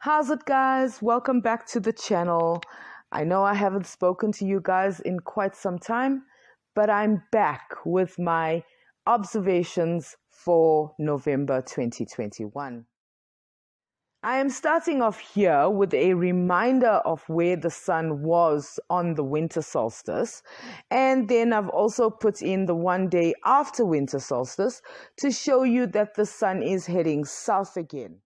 How's it, guys? Welcome back to the channel. I know I haven't spoken to you guys in quite some time, but I'm back with my observations for November 2021. I am starting off here with a reminder of where the sun was on the winter solstice, and then I've also put in the 1 day after winter solstice to show you that the sun is heading south again.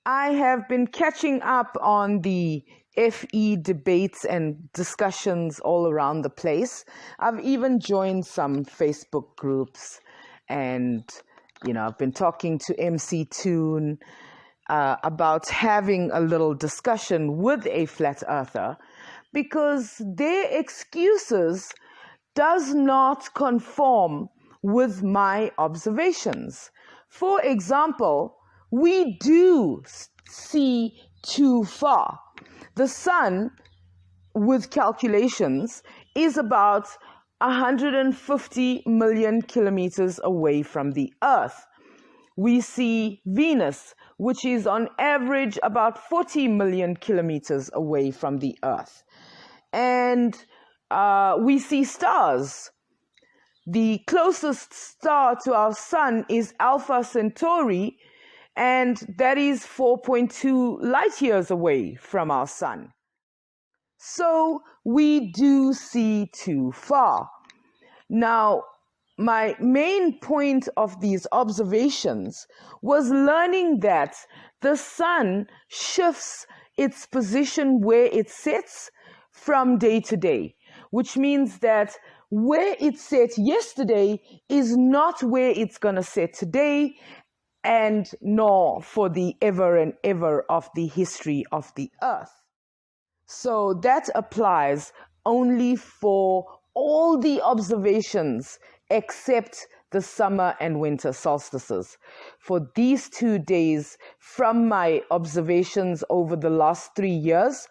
I have been catching up on the FE debates and discussions all around the place. I've even joined some Facebook groups, and I've been talking to MC Toon about having a little discussion with a flat earther, because their excuses does not conform with my observations. For example, we do see too far. The sun, with calculations, is about 150 million kilometers away from the Earth. We see Venus, which is on average about 40 million kilometers away from the Earth. And we see stars. The closest star to our sun is Alpha Centauri, and that is 4.2 light years away from our sun. So we do see too far. Now, my main point of these observations was learning that the sun shifts its position where it sets from day to day, which means that where it set yesterday is not where it's going to set today, and nor for the ever and ever of the history of the Earth. So that applies only for all the observations except the summer and winter solstices. For these 2 days from my observations over the last 3 years,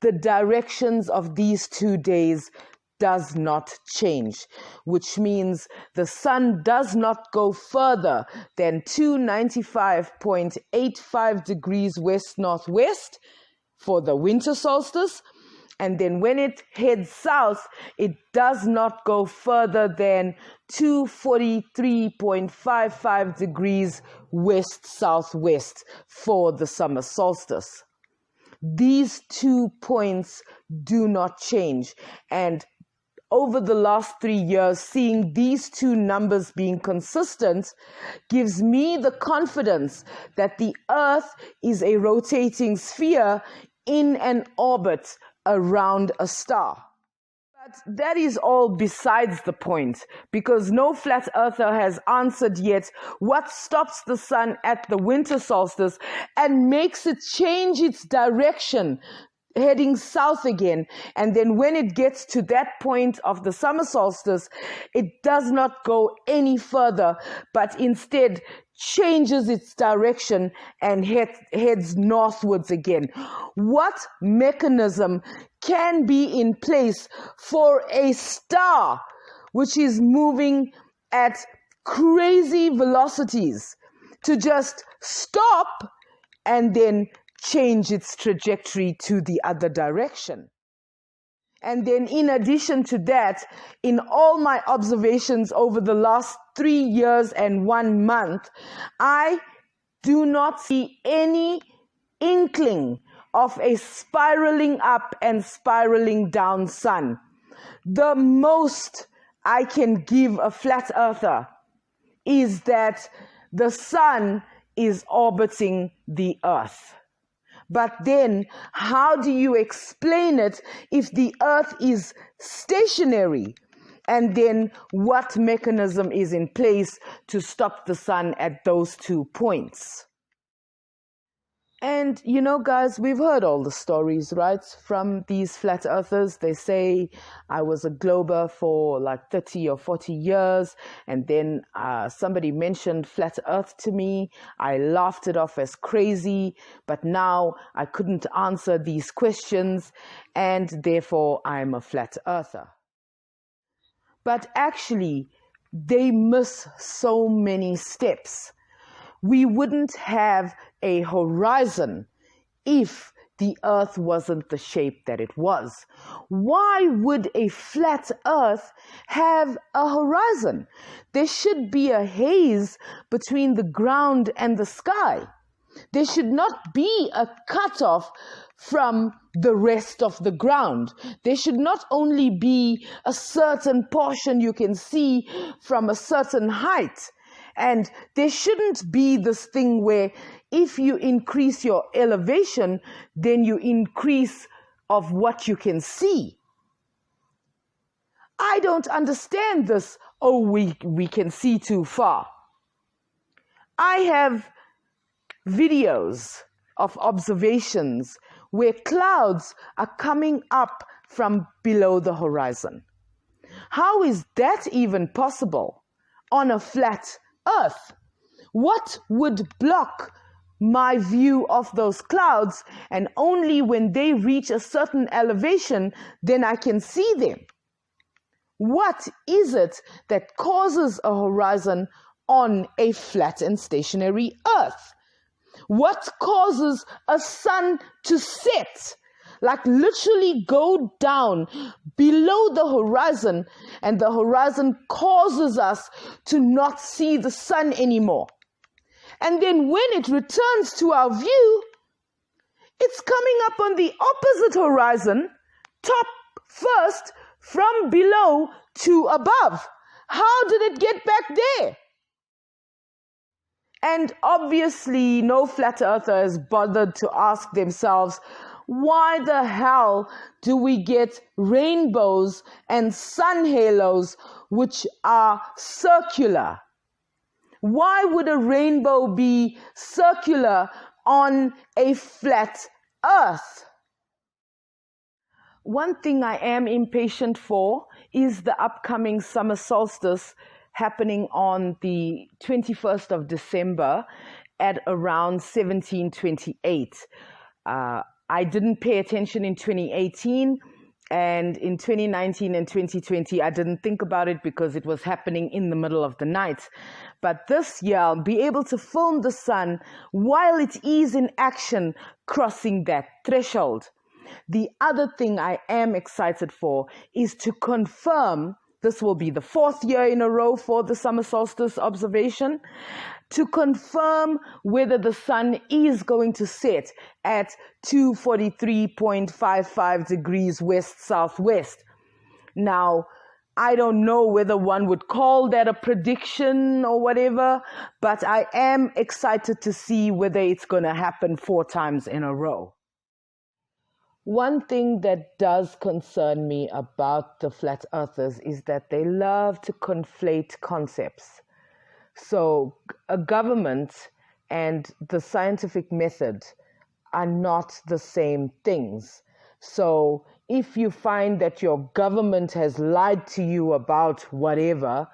the directions of these 2 days does not change, which means the sun does not go further than 295.85 degrees west-northwest for the winter solstice, and then when it heads south, it does not go further than 243.55 degrees west-southwest for the summer solstice. These 2 points do not change, and over the last 3 years, seeing these two numbers being consistent gives me the confidence that the Earth is a rotating sphere in an orbit around a star. But that is all besides the point, because no flat earther has answered yet what stops the sun at the winter solstice and makes it change its direction, heading south again. And then when it gets to that point of the summer solstice, it does not go any further, but instead changes its direction and heads northwards again. What mechanism can be in place for a star which is moving at crazy velocities to just stop and then change its trajectory to the other direction? And then in addition to that, in all my observations over the last 3 years and 1 month, I do not see any inkling of a spiraling up and spiraling down sun. The most I can give a flat earther is that the sun is orbiting the Earth. But then, how do you explain it if the Earth is stationary? And then what mechanism is in place to stop the sun at those 2 points? And guys, we've heard all the stories, right? From these flat earthers. They say I was a glober for like 30 or 40 years. And then somebody mentioned flat earth to me. I laughed it off as crazy. But now I couldn't answer these questions. And therefore, I'm a flat earther. But actually, they miss so many steps. we wouldn't have a horizon if the Earth wasn't the shape that it was. Why would a flat Earth have a horizon? There should be a haze between the ground and the sky. There should not be a cutoff from the rest of the ground. There should not only be a certain portion you can see from a certain height. And there shouldn't be this thing where if you increase your elevation, then you increase of what you can see. I don't understand this, oh, we can see too far. I have videos of observations where clouds are coming up from below the horizon. How is that even possible on a flat Earth? What would block my view of those clouds, and only when they reach a certain elevation, then I can see them? What is it that causes a horizon on a flat and stationary Earth? What causes a sun to set, like literally go down below the horizon, and the horizon causes us to not see the sun anymore? And then when it returns to our view, it's coming up on the opposite horizon, top first, from below to above. How did it get back there? And obviously, no flat earther has bothered to ask themselves, why the hell do we get rainbows and sun halos which are circular? Why would a rainbow be circular on a flat Earth? One thing I am impatient for is the upcoming summer solstice happening on the 21st of December at around 1728. I didn't pay attention in 2018, and in 2019 and 2020, I didn't think about it because it was happening in the middle of the night. But this year, I'll be able to film the sun while it is in action, crossing that threshold. The other thing I am excited for is to confirm, this will be the 4th year in a row for the summer solstice observation, to confirm whether the sun is going to set at 243.55 degrees west-southwest. Now, I don't know whether one would call that a prediction or whatever, but I am excited to see whether it's going to happen 4 times in a row. One thing that does concern me about the flat earthers is that they love to conflate concepts. So a government and the scientific method are not the same things. So if you find that your government has lied to you about whatever,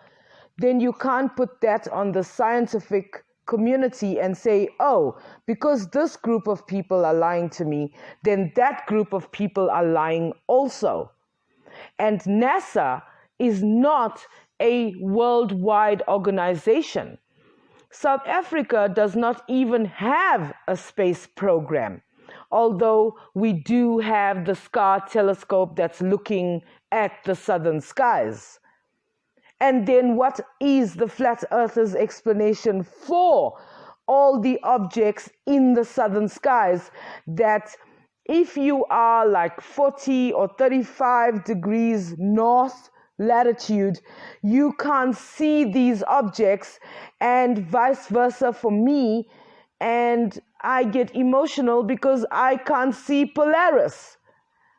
then you can't put that on the scientific community and say, oh, because this group of people are lying to me, then that group of people are lying also. And NASA is not a worldwide organization. South Africa does not even have a space program, although we do have the SCAR telescope that's looking at the southern skies. And then what is the flat earthers' explanation for all the objects in the southern skies, that if you are like 40 or 35 degrees north latitude, you can't see these objects, and vice versa for me, and I get emotional because I can't see Polaris.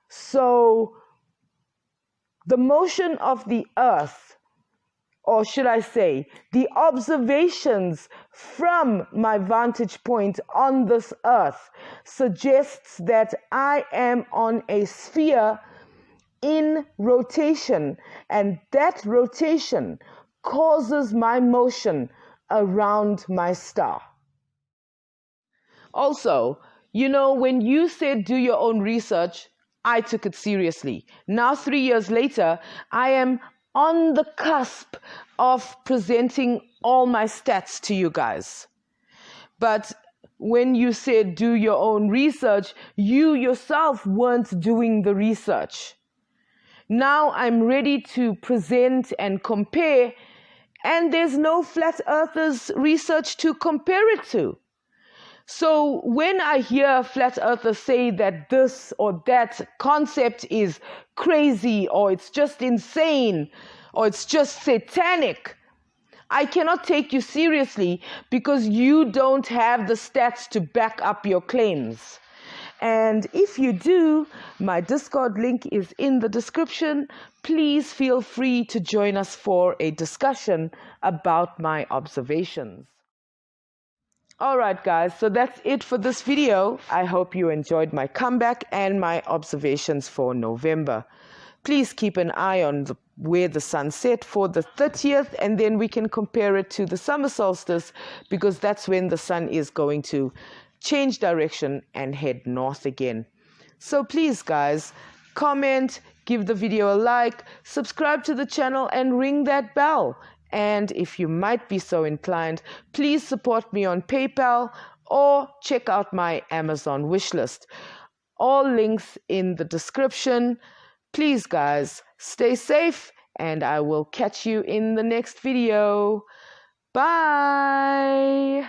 So the motion of the earth, or should I say, the observations from my vantage point on this earth suggests that I am on a sphere in rotation, and that rotation causes my motion around my star. Also, you know, when you said do your own research, I took it seriously. Now, 3 years later, I am on the cusp of presenting all my stats to you guys. But when you said do your own research, you yourself weren't doing the research. Now I'm ready to present and compare, and there's no flat earthers research to compare it to. So when I hear flat earthers say that this or that concept is crazy, or it's just insane, or it's just satanic, I cannot take you seriously because you don't have the stats to back up your claims. And if you do, my Discord link is in the description. Please feel free to join us for a discussion about my observations. All right, guys, so that's it for this video. I hope you enjoyed my comeback and my observations for November. Please keep an eye on where the sun set for the 30th, and then we can compare it to the summer solstice, because that's when the sun is going to change direction and head north again. So please, guys, comment, give the video a like, subscribe to the channel, and ring that bell. And if you might be so inclined, please support me on PayPal or check out my Amazon wishlist. All links in the description. Please, guys, stay safe, and I will catch you in the next video. Bye.